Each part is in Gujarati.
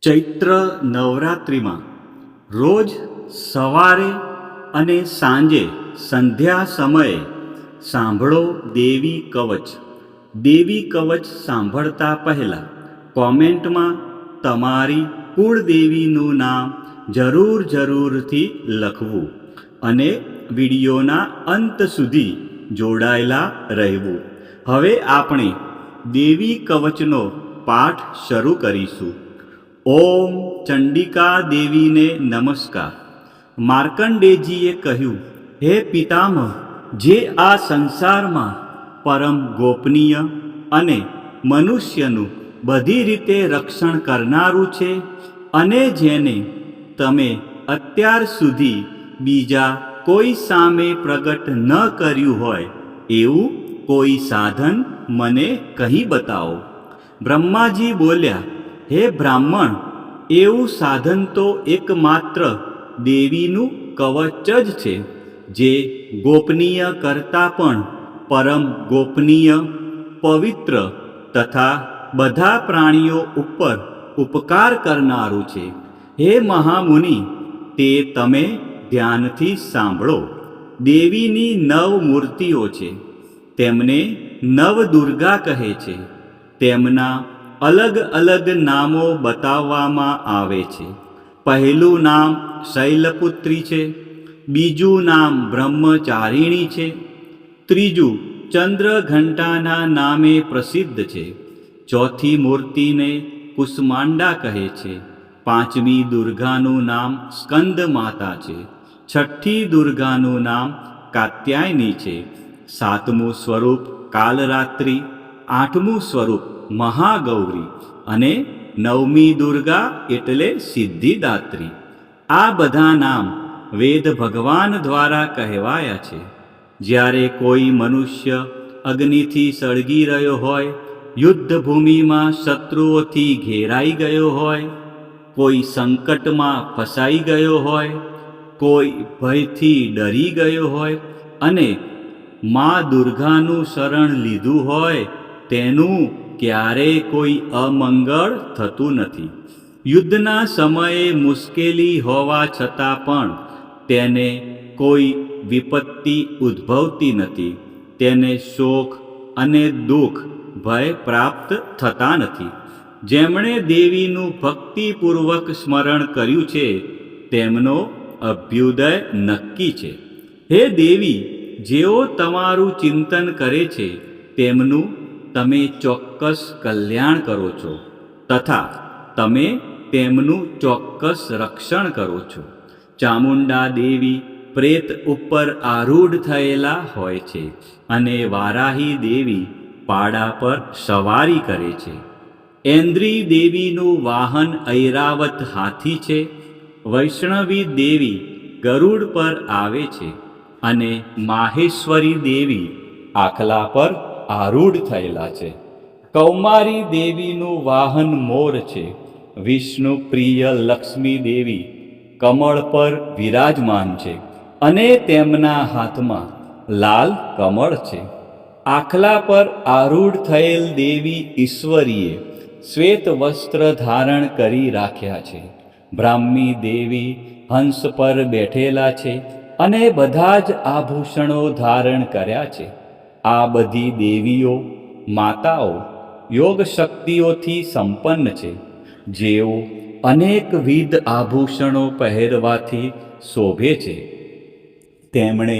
ચૈત્ર નવરાત્રિમાં રોજ સવારે અને સાંજે સંધ્યા સમયે સાંભળો દેવી કવચ. દેવી કવચ સાંભળતા પહેલાં કોમેન્ટમાં તમારી કુળદેવીનું નામ જરૂરથી લખવું અને વિડીયોના અંત સુધી જોડાયેલા રહેવું. હવે આપણે દેવી કવચનો પાઠ શરૂ કરીશું. ઓમ ચંડિકા દેવીને નમસ્કાર. માર્કંડેયજીએ કહ્યું, હે પિતામહ, જે આ સંસારમાં પરમ ગોપનીય અને મનુષ્યનું બધી રીતે રક્ષણ કરનારું છે અને જેને તમે અત્યાર સુધી બીજા કોઈ સામે પ્રગટ ન કર્યું હોય એવું કોઈ સાધન મને કહી બતાવો. બ્રહ્માજી બોલ્યા, હે બ્રાહ્મણ, એવું સાધન તો એકમાત્ર દેવીનું કવચ જ છે, જે ગોપનીય કરતાં પણ પરમ ગોપનીય, પવિત્ર તથા બધા પ્રાણીઓ ઉપર ઉપકાર કરનારું છે. હે મહામુનિ, તે તમે ધ્યાનથી સાંભળો. દેવીની 9 મૂર્તિઓ છે. તેમને નવદુર્ગા કહે છે. તેમના અલગ અલગ નામો બતાવવામાં આવે છે. પહેલું નામ શૈલપુત્રી છે, બીજું નામ બ્રહ્મચારિણી છે, ત્રીજું ચંદ્રઘંટાના નામે પ્રસિદ્ધ છે, ચોથી મૂર્તિને કુષ્માંડા કહે છે, પાંચમી દુર્ગાનું નામ સ્કંદ માતા છે, છઠ્ઠી દુર્ગાનું નામ કાત્યાયની છે, સાતમું સ્વરૂપ કાલરાત્રિ, આઠમું સ્વરૂપ મહાગૌરી અને નવમી દુર્ગા એટલે સિદ્ધિદાત્રી. આ બધા નામ વેદ ભગવાન દ્વારા કહેવાયા છે. જ્યારે કોઈ મનુષ્ય અગ્નિથી સળગી રહ્યો હોય, યુદ્ધભૂમિમાં શત્રુઓથી ઘેરાઈ ગયો હોય, કોઈ સંકટમાં ફસાઈ ગયો હોય, કોઈ ભયથી ડરી ગયો હોય અને મા દુર્ગાનું શરણ લીધું હોય, તેનું ક્યારેય કોઈ અમંગળ થતું નથી. યુદ્ધના સમયે મુશ્કેલી હોવા છતાં પણ તેને કોઈ વિપત્તિ ઉદ્ભવતી નથી. તેને શોક અને દુઃખ ભય પ્રાપ્ત થતા નથી. જેમણે દેવીનું ભક્તિપૂર્વક સ્મરણ કર્યું છે તેમનો અભ્યુદય નક્કી છે. હે દેવી, જેઓ તમારું ચિંતન કરે છે તેમનું તમે ચોક્કસ કલ્યાણ કરો છો તથા તમે તેમનું ચોક્કસ રક્ષણ કરો છો. ચામુંડા દેવી પ્રેત ઉપર આરૂઢ થયેલા હોય છે અને વારાહી દેવી પાડા પર સવારી કરે છે. ઐન્દ્રી દેવીનું વાહન ઐરાવત હાથી છે. વૈષ્ણવી દેવી ગરુડ પર આવે છે અને માહેશ્વરી દેવી આખલા પર આરૂઢ થયેલા છે. કૌમારી દેવીનું વાહન મોર છે. વિષ્ણુ પ્રિય લક્ષ્મી દેવી કમળ પર વિરાજમાન છે અને તેમના હાથમાં લાલ કમળ છે. આખલા પર આરૂઢ થયેલ દેવી ઈશ્વરીએ શ્વેત વસ્ત્ર ધારણ કરી રાખ્યા છે. બ્રાહ્મી દેવી હંસ પર બેઠેલા છે અને બધા જ આભૂષણો ધારણ કર્યા છે. આ બધી દેવીઓ માતાઓ યોગ શક્તિઓથી સંપન્ન છે, જેઓ અનેકવિધ આભૂષણો પહેરવાથી શોભે છે. તેમણે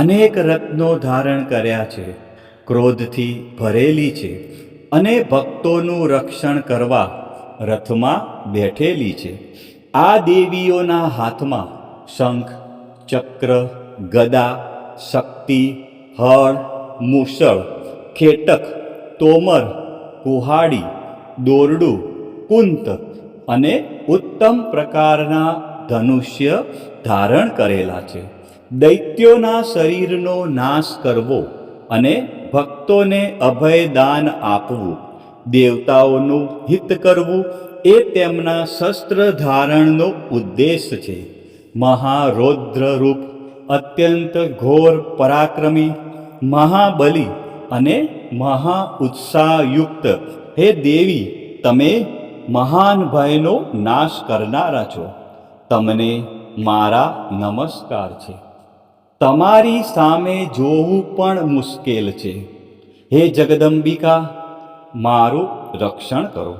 અનેક રત્નો ધારણ કર્યા છે, ક્રોધથી ભરેલી છે અને ભક્તોનું રક્ષણ કરવા રથમાં બેઠેલી છે. આ દેવીઓના હાથમાં શંખ, ચક્ર, ગદા, શક્તિ, હળ, મૂષળ, ખેટક, તોમર, કુહાડી, દોરડું, કુંત અને ઉત્તમ પ્રકારના ધનુષ્ય ધારણ કરેલા છે. દૈત્યોના શરીરનો નાશ કરવો અને ભક્તોને અભયદાન આપવું, દેવતાઓનું હિત કરવું એ તેમના શસ્ત્ર ધારણનો ઉદ્દેશ છે. મહારૌદ્ર રૂપ, અત્યંત ઘોર પરાક્રમી, મહાબલી અને મહા ઉત્સાહયુક્ત હે દેવી, તમે મહાન ભયનો નાશ કરનારા છો. તમને મારા નમસ્કાર છે. તમારી સામે જોવું પણ મુશ્કેલ છે. હે જગદંબિકા, મારું રક્ષણ કરો.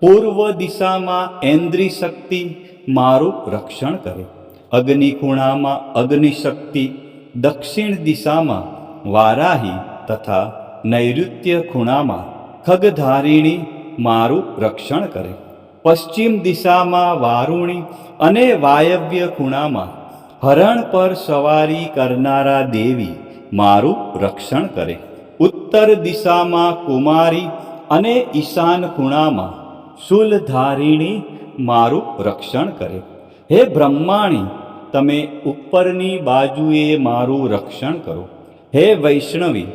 પૂર્વ દિશામાં ઐન્દ્રી શક્તિ મારું રક્ષણ કરે. અગ્નિ ખૂણામાં અગ્નિ શક્તિ, દક્ષિણ દિશામાં વારાહી તથા નૈઋત્ય ખૂણામાં ખગધારિણી મારું રક્ષણ કરે. પશ્ચિમ દિશામાં વારુણી અને વાયવ્ય ખૂણામાં હરણ પર સવારી કરનારા દેવી મારું રક્ષણ કરે. ઉત્તર દિશામાં કુમારી અને ઈશાન ખૂણામાં શૂલધારિણી મારું રક્ષણ કરે. હે બ્રહ્માણી, તમે ઉપરની બાજુએ મારું રક્ષણ કરો. હે વૈષ્ણવી,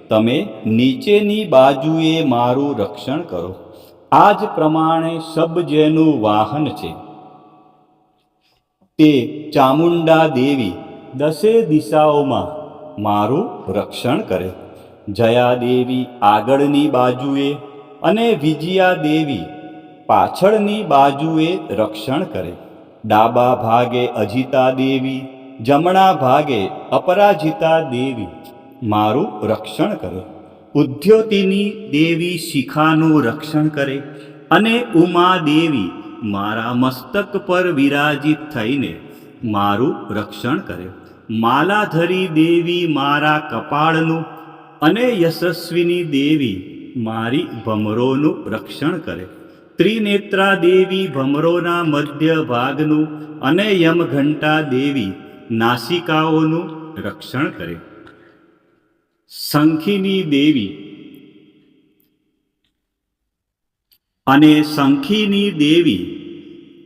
તમે નીચેની બાજુએ મારું રક્ષણ કરો. આ જ પ્રમાણે શબ જેનું વાહન છે તે ચામુંડા દેવી દસે દિશાઓમાં મારું રક્ષણ કરે. જયા દેવી આગળની બાજુએ અને વિજયા દેવી પાછળની બાજુએ રક્ષણ કરે. ડાબા ભાગે અજિતા દેવી, જમણા ભાગે અપરાજિતા દેવી મારું રક્ષણ કરે. ઉદ્યોતિની દેવી શિખાનું રક્ષણ કરે અને ઉમા દેવી મારા મસ્તક પર વિરાજિત થઈને મારું રક્ષણ કરે. માલાધરી દેવી મારા કપાળનું અને યશસ્વિની દેવી મારી ભમરોનું રક્ષણ કરે. ત્રિનેત્રા દેવી ભમરોના મધ્ય ભાગનું અને યમઘંટા દેવી નાસિકાઓનું રક્ષણ કરે. શંખિની દેવી અને શંખિની દેવી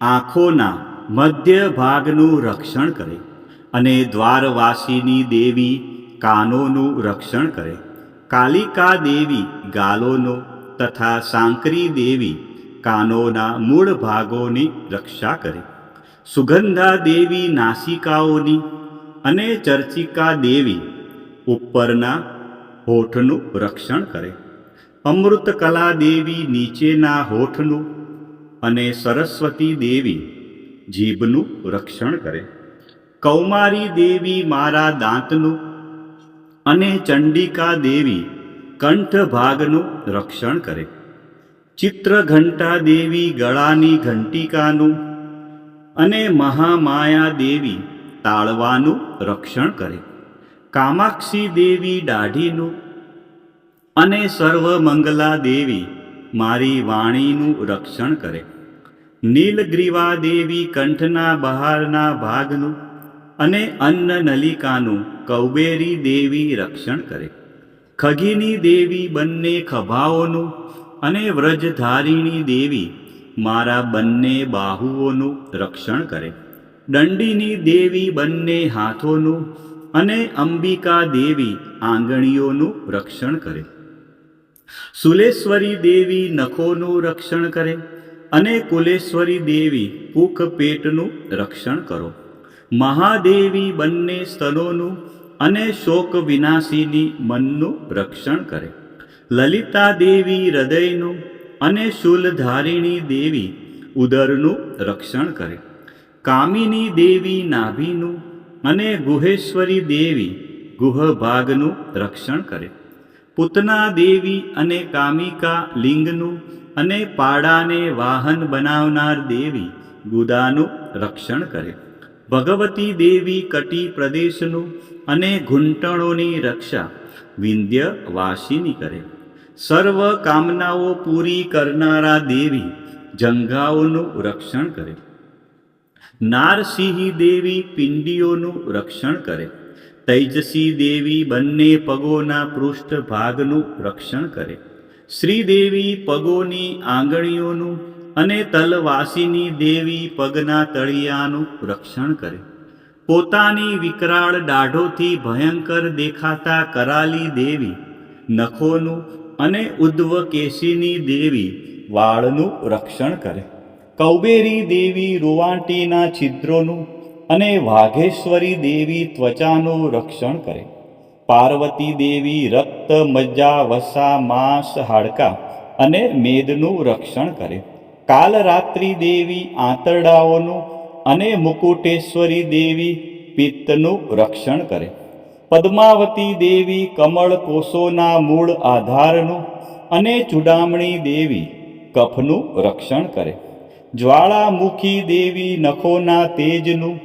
આંખોના મધ્ય ભાગનું રક્ષણ કરે અને દ્વારવાસીની દેવી કાનોનું રક્ષણ કરે. કાલિકા દેવી ગાલોનો તથા સાંકરી દેવી કાનોના મૂળ ભાગોની રક્ષા કરે. સુગંધા દેવી નાસિકાઓની અને ચર્ચિકા દેવી ઉપરના હોઠનું રક્ષણ કરે. અમૃતકલા દેવી નીચેના હોઠનું અને સરસ્વતી દેવી જીભનું રક્ષણ કરે. કૌમારી દેવી મારા દાંતનું અને ચંડિકા દેવી કંઠ ભાગનું રક્ષણ કરે. ચિત્રઘંટા દેવી ગળાની ઘંટિકાનું અને મહામાયા દેવી તાળવાનું રક્ષણ કરે. કામાક્ષી દેવી દાઢીનું અને સર્વમંગલા દેવી મારી વાણીનું રક્ષણ કરે. નીલગ્રીવા દેવી કંઠના બહારના ભાગનું અને અન્ન નલિકાનું કૌબેરી દેવી રક્ષણ કરે. ખગીની દેવી બંને ખભાઓનું અને વ્રજધારિણી દેવી મારા બંને બાહુઓનું રક્ષણ કરે. દંડિની દેવી બંને હાથોનું અને અંબિકા દેવી આંગળીઓનું રક્ષણ કરે. સુલેશ્વરી દેવી નખોનું રક્ષણ કરે અને કુલેશ્વરી દેવી કુખ પેટનું રક્ષણ કરો. મહાદેવી બંને સ્તનોનું અને શોક વિનાશીની મનનું રક્ષણ કરે. લલિતા દેવી હૃદયનું અને શૂલધારિણી દેવી ઉદરનું રક્ષણ કરે. કામિની દેવી નાભીનું અને ગુહેશ્વરી દેવી ગુહ ભાગનું રક્ષણ કરે. પૂતના દેવી અને કામિકા લિંગનું અને પાડાને વાહન બનાવનાર દેવી ગુદાનું રક્ષણ કરે. ભગવતી દેવી કટી પ્રદેશનું અને ઘૂંટણોની રક્ષા વિંધ્યવાસિની કરે. સર્વ કામનાઓ પૂરી કરનારા દેવી જંઘાઓનું રક્ષણ કરે. નારસિંહી દેવી પિંડીઓનું રક્ષણ કરે. તૈજસી દેવી બંને પગોના પૃષ્ઠ ભાગનું રક્ષણ કરે. શ્રીદેવી પગોની આંગળીઓનું અને તલવાસીની દેવી પગના તળિયાનું રક્ષણ કરે. પોતાની વિકરાળ દાઢોથી ભયંકર દેખાતા કરાલી દેવી નખોનું અને ઉદ્ધવકેશીની દેવી વાળનું રક્ષણ કરે. કૌબેરી દેવી રૂવાંટીના છિદ્રોનું અને વાઘેશ્વરી દેવી ત્વચાનું રક્ષણ કરે. પાર્વતી દેવી રક્ત, મજ્જા, વસા, માંસ, હાડકાં અને મેદનું રક્ષણ કરે. કાલરાત્રિ દેવી આંતરડાઓનું અને મુકુટેશ્વરી દેવી પિત્તનું રક્ષણ કરે. પદ્માવતી દેવી કમળ કોષોના મૂળ આધારનું અને ચૂડામણી દેવી કફનું રક્ષણ કરે. જ્વાળામુખી દેવી નખોના તેજનું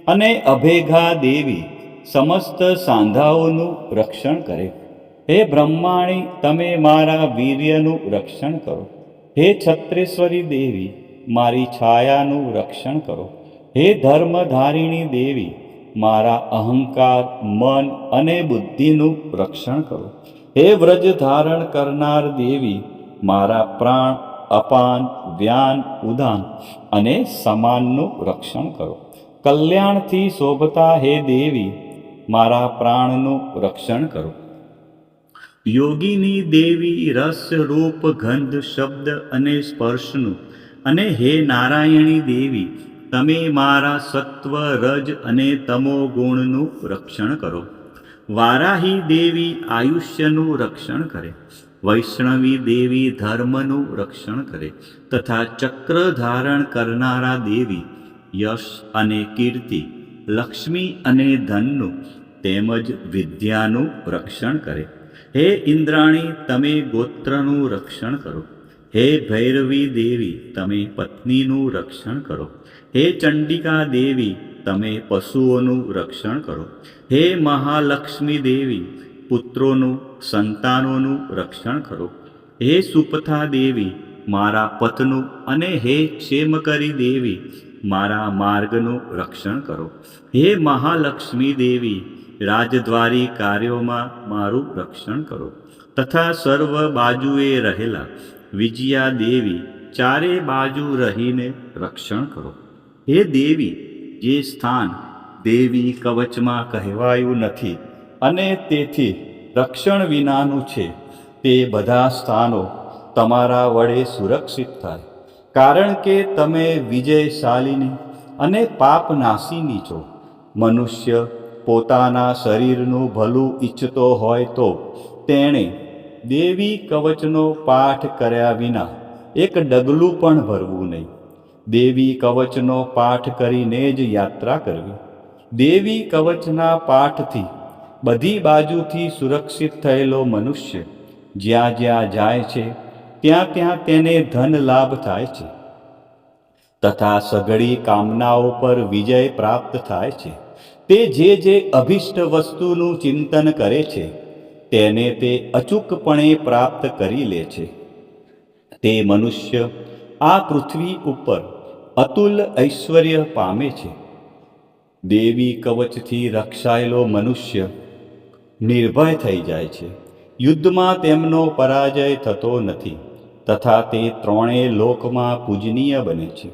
અને અભેગા દેવી સમસ્ત સાંધાઓનું રક્ષણ કરે. હે બ્રહ્માણી, તમે મારા વીર્યનું રક્ષણ કરો. હે છત્રેશ્વરી દેવી, મારી છાયાનું રક્ષણ કરો. હે ધર્મધારિણી દેવી, મારા અહંકાર, મન અને બુદ્ધિનું રક્ષણ કરો. હે વ્રજ ધારણ કરનાર દેવી, મારા પ્રાણ, અપાન, વ્યાન, ઉદાન અને સમાનનું રક્ષણ કરો. કલ્યાણથી શોભતા હે દેવી, મારા પ્રાણનું રક્ષણ કરો. યોગીની દેવી રસ, રૂપ, ગંધ, શબ્દ અને સ્પર્શનું અને હે નારાયણી દેવી, તમે મારા સત્વ, રજ અને તમો ગુણનું રક્ષણ કરો. વારાહી દેવી આયુષ્યનું રક્ષણ કરે. વૈષ્ણવી દેવી ધર્મનું રક્ષણ કરે તથા ચક્ર ધારણ કરનારા દેવી યશ અને કીર્તિ, લક્ષ્મી અને ધનનું તેમજ વિદ્યાનું રક્ષણ કરે. હે ઇન્દ્રાણી, તમે ગોત્રનું રક્ષણ કરો. હે ભૈરવી દેવી, તમે પત્નીનું રક્ષણ કરો. હે ચંડિકા દેવી, તમે પશુઓનું રક્ષણ કરો. હે મહાલક્ષ્મી દેવી, પુત્રોનું, સંતાનોનું રક્ષણ કરો. હે સુપથા દેવી, મારા પથનું અને હે ક્ષેમકરી દેવી, મારા માર્ગનું રક્ષણ કરો. હે મહાલક્ષ્મી દેવી, રાજદ્વારી કાર્યોમાં મારું રક્ષણ કરો તથા સર્વ બાજુએ રહેલા વિજયા દેવી, ચારે બાજુ રહીને રક્ષણ કરો. હે દેવી, જે સ્થાન દેવી કવચમાં કહેવાયું નથી અને તેથી રક્ષણ વિનાનું છે, તે બધા સ્થાનો તમારા વડે સુરક્ષિત થાય. કારણ કે તમે વિજયશાલિની અને પાપનાશીની છો. મનુષ્ય પોતાના શરીરનું ભલું ઈચ્છતો હોય તો તેણે દેવી કવચનો પાઠ કર્યા વિના એક ડગલું પણ ભરવું નહીં. દેવી કવચનો પાઠ કરીને જ યાત્રા કરવી. દેવી કવચના પાઠથી બધી બાજુથી સુરક્ષિત થયેલો મનુષ્ય જ્યાં જ્યાં જાય છે ત્યાં ત્યાં તેને ધન લાભ થાય છે તથા સઘળી કામનાઓ પર વિજય પ્રાપ્ત થાય છે. તે જે અભિષ્ટ વસ્તુનું ચિંતન કરે છે તેને તે અચૂકપણે પ્રાપ્ત કરી લે છે. તે મનુષ્ય આ પૃથ્વી ઉપર અતુલ ઐશ્વર્ય પામે છે. દેવી કવચથી રક્ષાયેલો મનુષ્ય નિર્ભય થઈ જાય છે. યુદ્ધમાં તેમનો પરાજય થતો નથી તથા તે ત્રણેય લોકમાં પૂજનીય બને છે.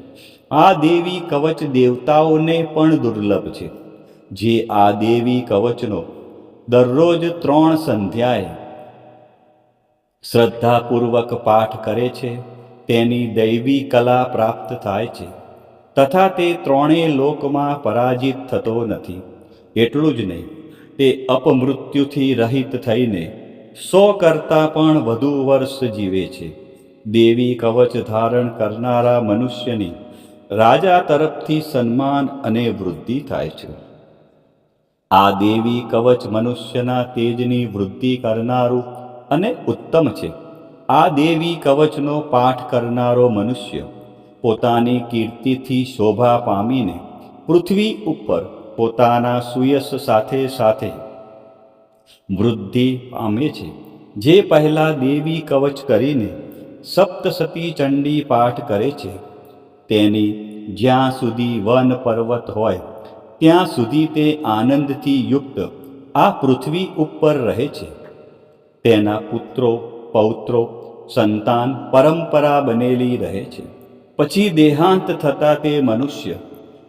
આ દેવી કવચ દેવતાઓને પણ દુર્લભ છે. જે આ દેવી કવચનો દરરોજ 3 સંધ્યાએ શ્રદ્ધાપૂર્વક પાઠ કરે છે તેની દૈવી કલા પ્રાપ્ત થાય છે તથા તે ત્રણેય લોકમાં પરાજિત થતો નથી. એટલું જ નહીં, તે અપમૃત્યુથી રહિત થઈને 100 કરતાં પણ વધુ વર્ષ જીવે છે. દેવી કવચ ધારણ કરનારા મનુષ્યની રાજા તરફથી સન્માન અને વૃદ્ધિ થાય છે. આ દેવી કવચ મનુષ્યના તેજની વૃદ્ધિ કરનારું અને ઉત્તમ છે. આ દેવી કવચનો પાઠ કરનારો મનુષ્ય પોતાની કીર્તિથી શોભા પામીને પૃથ્વી ઉપર પોતાના સુયશ સાથે સાથે વૃદ્ધિ પામે છે. જે પહેલાં દેવી કવચ કરીને સપ્તસતી ચંડી પાઠ કરે છે તેની જ્યાં સુધી વન પર્વત હોય ત્યાં સુધી તે આનંદથી યુક્ત આ પૃથ્વી ઉપર રહે છે. તેના પુત્રો, પૌત્રો, સંતાન પરંપરા બનેલી રહે છે. પછી દેહાંત થતાં તે મનુષ્ય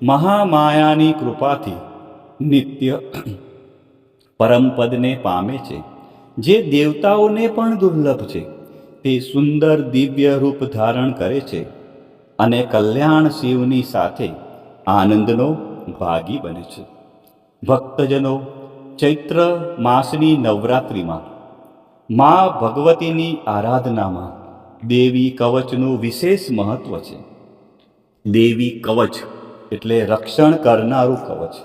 મહામાયાની કૃપાથી નિત્ય પરમપદને પામે છે. જે દેવતાઓને પણ દુર્લભ છે. તે સુંદર દિવ્ય રૂપ ધારણ કરે છે અને કલ્યાણ શિવની સાથે આનંદનો ભાગી બને છે. ભક્તજનો, ચૈત્ર માસની નવરાત્રિમાં મા ભગવતીની આરાધનામાં દેવી કવચનું વિશેષ મહત્વ છે. દેવી કવચ એટલે રક્ષણ કરનારું કવચ.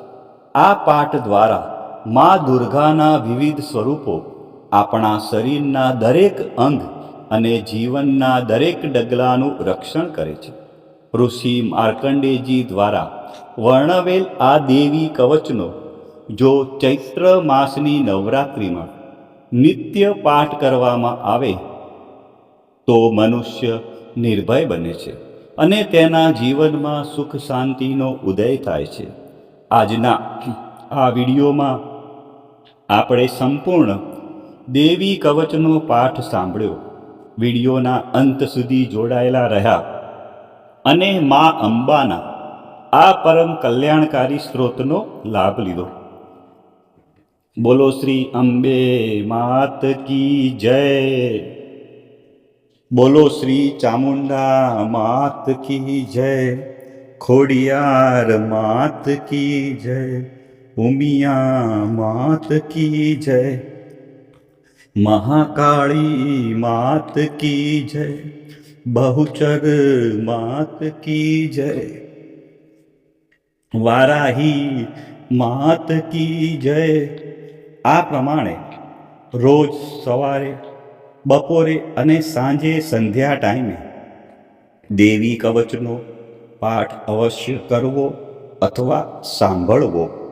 આ પાઠ દ્વારા મા દુર્ગાના વિવિધ સ્વરૂપો આપણા શરીરના દરેક અંગ અને જીવનના દરેક ડગલાનું રક્ષણ કરે છે. ઋષિ માર્કંડેયજી દ્વારા વર્ણવેલ આ દેવી કવચનો જો ચૈત્ર માસની નવરાત્રિમાં નિત્ય પાઠ કરવામાં આવે તો મનુષ્ય નિર્ભય બને છે અને તેના જીવનમાં સુખ શાંતિનો ઉદય થાય છે. આજના આ વિડીયોમાં આપણે સંપૂર્ણ દેવી કવચનો પાઠ સાંભળ્યો. વિડીયોના અંત સુધી જોડાયેલા રહ્યા અને મા અંબાના આ પરમ કલ્યાણકારી સ્ત્રોતનો લાભ લીધો. બોલો શ્રી અંબે માત કી જય. બોલો શ્રી ચામુંડા માત કી જય. ખોડિયાર માત કી જય. ઉમિયા માત કી જય. મહાકાળી માત કી જય. બહુચર માત કી જય. વારાહી માત કી જય. આ પ્રમાણે રોજ સવારે, બપોરે અને સાંજે સંધ્યા ટાઈમે દેવી કવચનો પાઠ અવશ્ય કરવો અથવા સાંભળવો.